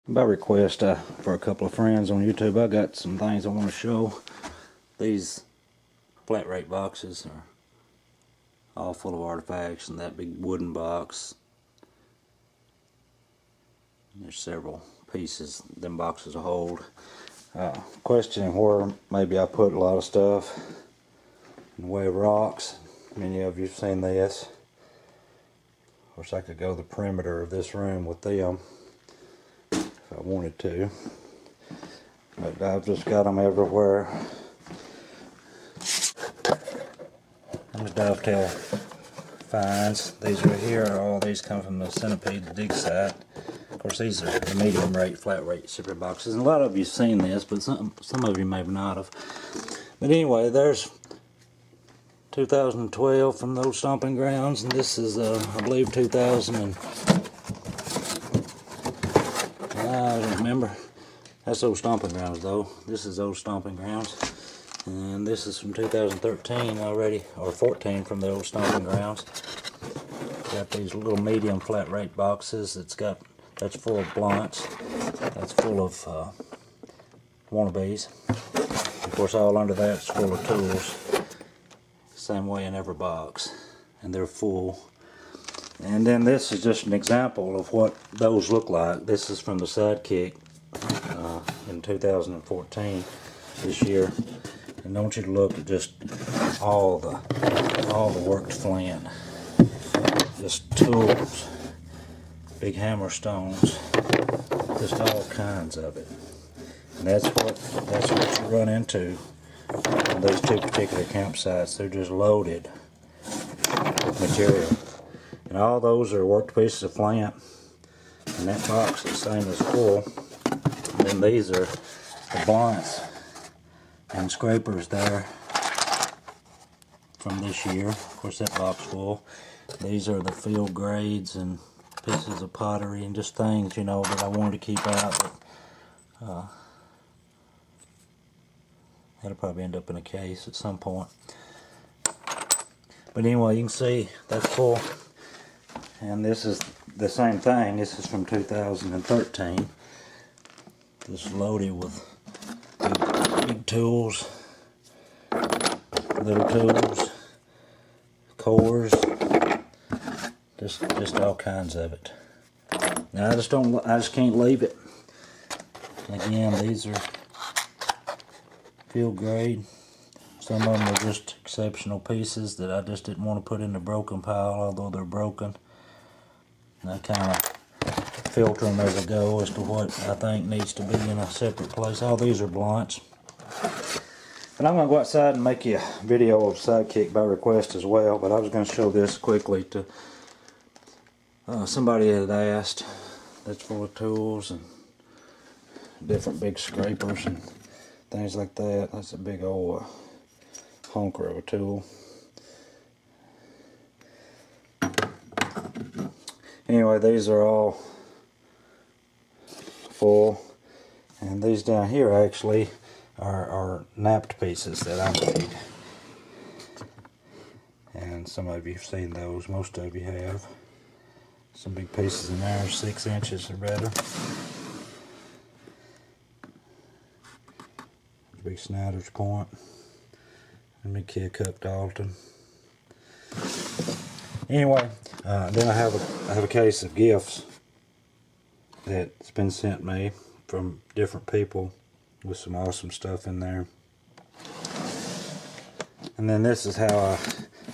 By request for a couple of friends on YouTube, I got some things I want to show. These flat rate boxes are all full of artifacts, and that big wooden box, there's several pieces them boxes hold. Questioning where maybe I put a lot of stuff in the way of rocks. Many of you have seen this. Of course, I could go the perimeter of this room with them if I wanted to, but I've just got them everywhere. And the dovetail finds, these right here, all these come from the Centipede, the dig site. Of course, these are the medium rate, flat rate zipper boxes, and a lot of you have seen this, but some of you maybe not have. But anyway, there's 2012 from those stomping grounds, and this is I believe 2000 and I don't remember. That's those stomping grounds though. This is those stomping grounds, and this is from 2013 already, or 14 from the old stomping grounds. Got these little medium flat rate boxes. That's full of blunts. That's full of wannabes. Of course, all under that's full of tools. Same way in every box, and they're full. And then this is just an example of what those look like. This is from the Sidekick in 2014, this year. And I want you to look at just all the worked flint, just tools, big hammer stones, just all kinds of it. And that's what you run into on these two particular campsites. They're just loaded with material. And all those are worked pieces of flint. And that box is the same as full. And then these are the blunts and scrapers there from this year. Of course, that box full. These are the field grades and pieces of pottery and just things, you know, that I wanted to keep out. But, that'll probably end up in a case at some point. But anyway, you can see that's full. And this is the same thing. This is from 2013. This is loaded with big tools, little tools, cores, just all kinds of it. Now I just can't leave it. Again, these are field grade. Some of them are just exceptional pieces that I just didn't want to put in the broken pile, although they're broken. And I kind of filter them as I go as to what I think needs to be in a separate place. All these are blunts. And I'm going to go outside and make you a video of Sidekick by request as well, but I was going to show this quickly to somebody that had asked. That's full of tools and different big scrapers and things like that. That's a big old honker of a tool. Anyway, these are all full, and these down here actually are napped pieces that I made. And some of you have seen those, most of you have. Some big pieces in there, 6 inches or better. Big Snyder's point. And big Kid Cup Dalton. Anyway, then I have a case of gifts that's been sent me from different people with some awesome stuff in there. And then this is how I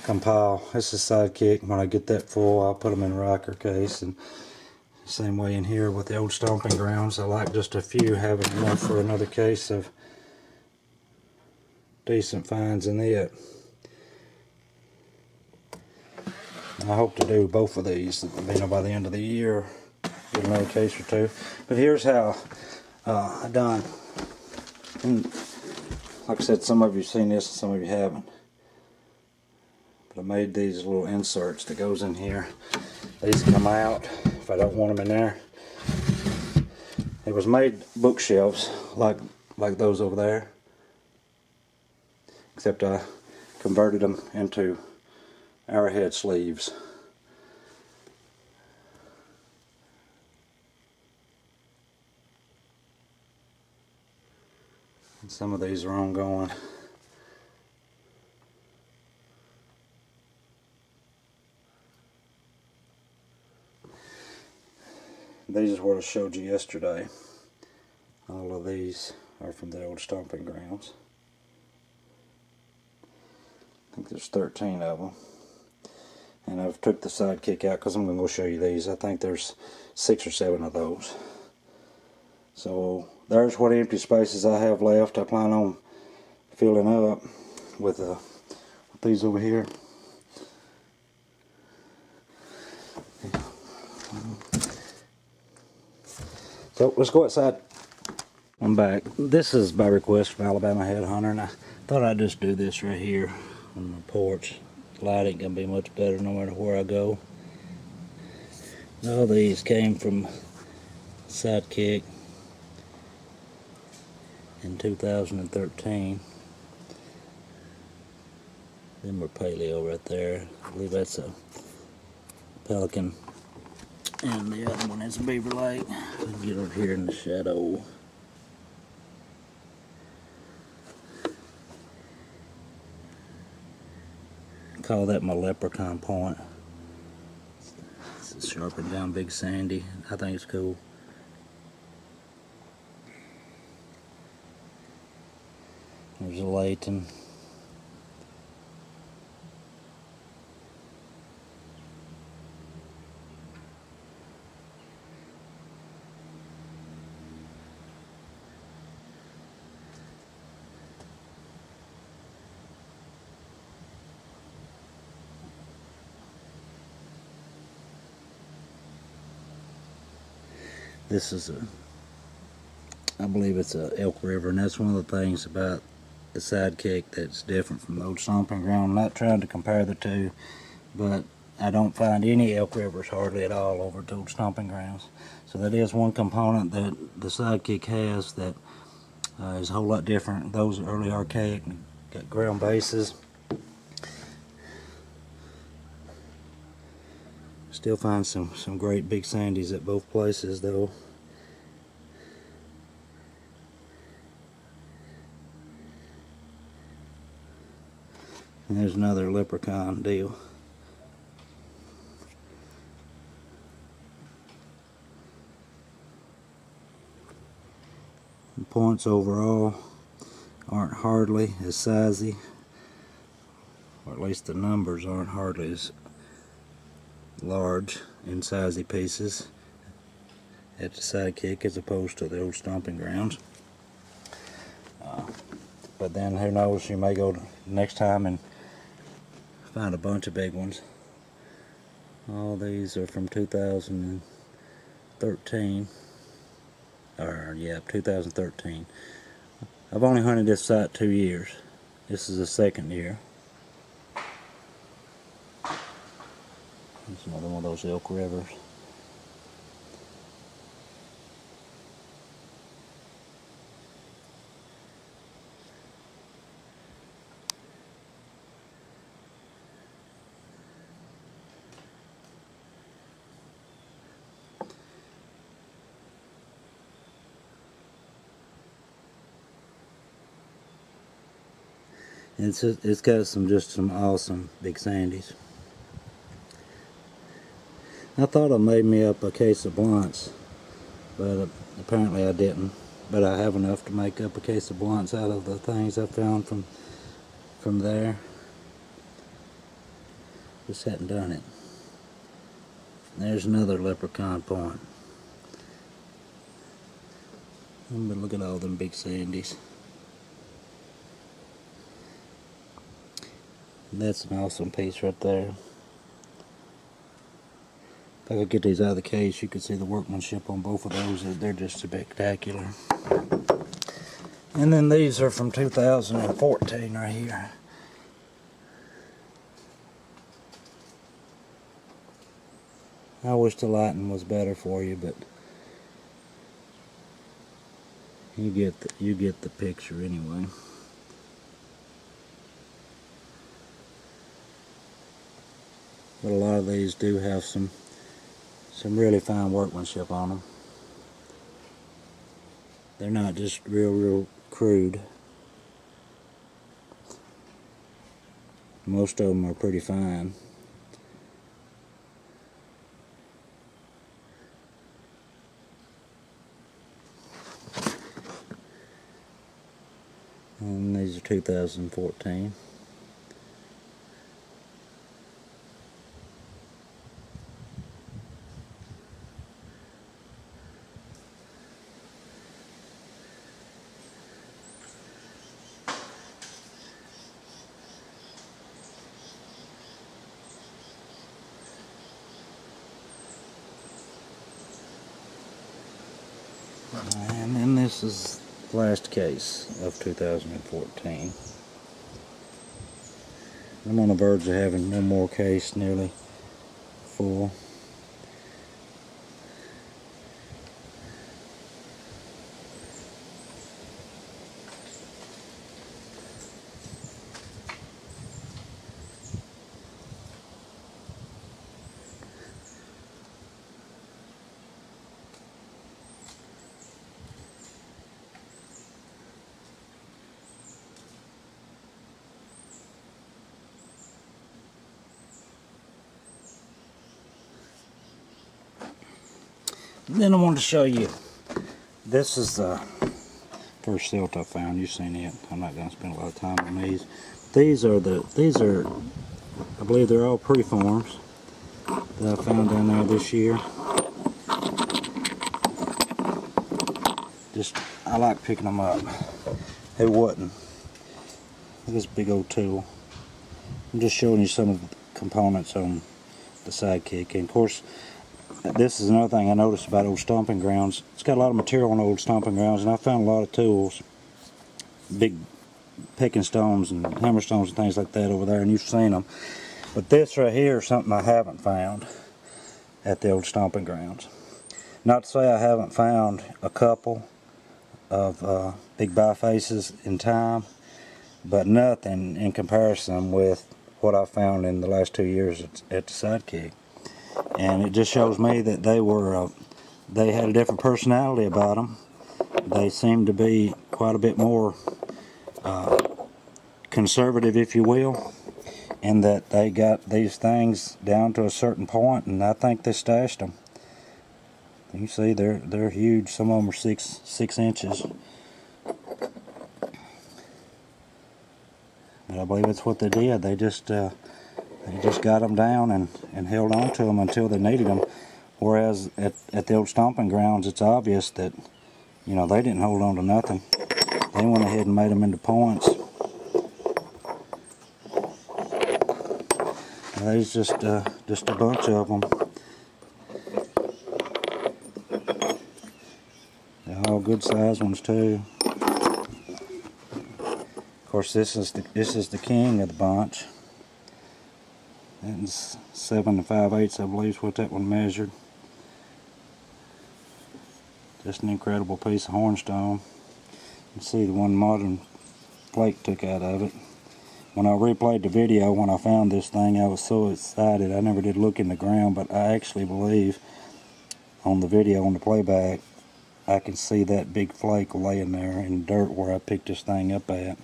compile. This is Sidekick. When I get that full, I'll put them in a rocker case. And same way in here with the old stomping grounds. I like just a few, having enough for another case of decent finds in it. I hope to do both of these, you know, by the end of the year, get another case or two. But here's how I done. And like I said, some of you have seen this and some of you haven't. But I made these little inserts that goes in here. These come out if I don't want them in there. It was made bookshelves like those over there, except I converted them into arrowhead sleeves. And some of these are ongoing. These are what I showed you yesterday. All of these are from the old stomping grounds. I think there's 13 of them. And I've took the Sidekick out because I'm going to go show you these. I think there's 6 or 7 of those. So there's what empty spaces I have left. I plan on filling up with these over here. So let's go outside. I'm back. This is by request from Alabama Headhunter, and I thought I'd just do this right here on the porch. Lighting can be much better no matter where I go. All these came from Sidekick in 2013. Them were paleo right there. I believe that's a pelican. And the other one is a beaver lake. Get over here in the shadow. Call that my leprechaun point. It's sharpened down Big Sandy. I think it's cool. There's a Layton. This is I believe it's a Elk River, and that's one of the things about the Sidekick that's different from the old stomping ground. I'm not trying to compare the two, but I don't find any Elk Rivers hardly at all over at the old stomping grounds. So that is one component that the Sidekick has that is a whole lot different. Those are early archaic, got ground bases. Still find some great Big Sandies at both places though. And there's another leprechaun deal. The points overall aren't hardly as sizey, or at least the numbers aren't hardly as large in sizey pieces at the Sidekick as opposed to the old stomping grounds. But then who knows, you may go next time and find a bunch of big ones. All these are from 2013. Or yeah, 2013. I've only hunted this site 2 years. This is the 2nd year. It's another one of those Elk Rivers. It's got some awesome Big Sandies. I thought I made me up a case of blunts, but apparently I didn't. But I have enough to make up a case of blunts out of the things I found from there. Just hadn't done it. There's another leprechaun point. But look at all them Big Sandies. That's an awesome piece right there. If I could get these out of the case, you could see the workmanship on both of those. They're just spectacular. And then these are from 2014 right here. I wish the lighting was better for you, but you get the picture anyway. But a lot of these do have some really fine workmanship on them. They're not just real crude. Most of them are pretty fine. And these are 2014. And then this is the last case of 2014. I'm on the verge of having one more case nearly full. Then I wanted to show you, this is the first silt I found. You've seen it. I'm not going to spend a lot of time on these. These are, I believe they're all preforms that I found down there this year. I like picking them up. Who wouldn't? Look at this big old tool. I'm just showing you some of the components on the Sidekick. And of course, this is another thing I noticed about old stomping grounds. It's got a lot of material on old stomping grounds, and I found a lot of tools, big picking stones and hammer stones and things like that over there, and you've seen them. But this right here is something I haven't found at the old stomping grounds. Not to say I haven't found a couple of big bifaces in time, but nothing in comparison with what I found in the last 2 years at the Sidekick. And it just shows me that they had a different personality about them. They seemed to be quite a bit more conservative, if you will, and that they got these things down to a certain point, and I think they stashed them. You see, they're huge. Some of them are six inches. But I believe that's what they did. They just got them down and held on to them until they needed them. Whereas at the old stomping grounds, it's obvious that, you know, they didn't hold on to nothing. They went ahead and made them into points. And there's just a bunch of them. They're all good sized ones too. Of course, this is the king of the bunch. That's 7 5/8, I believe, is what that one measured. Just an incredible piece of hornstone. You can see the one modern flake took out of it. When I replayed the video, when I found this thing, I was so excited. I never did look in the ground, but I actually believe on the video, on the playback, I can see that big flake laying there in dirt where I picked this thing up at,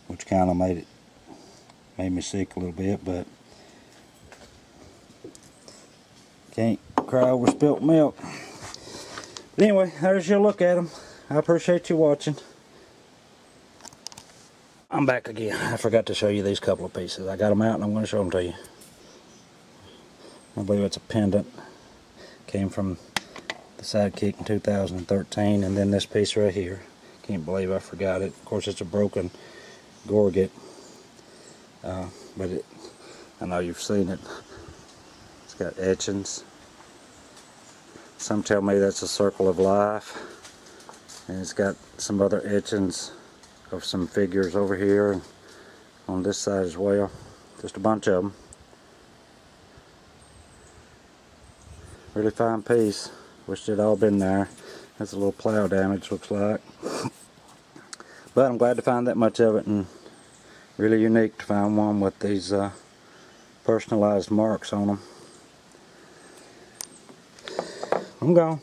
which kind of made me sick a little bit, but can't cry over spilt milk. But anyway, there's your look at them. I appreciate you watching. I'm back again. I forgot to show you these couple of pieces. I got them out and I'm going to show them to you. I believe it's a pendant. Came from the Sidekick in 2013, and then this piece right here. Can't believe I forgot it. Of course, it's a broken gorget. But I know you've seen it. It's got etchings. Some tell me that's a circle of life. And it's got some other etchings of some figures over here and on this side as well. Just a bunch of them. Really fine piece. Wish it had all been there. That's a little plow damage, looks like. But I'm glad to find that much of it, and really unique to find one with these personalized marks on them. I'm gone.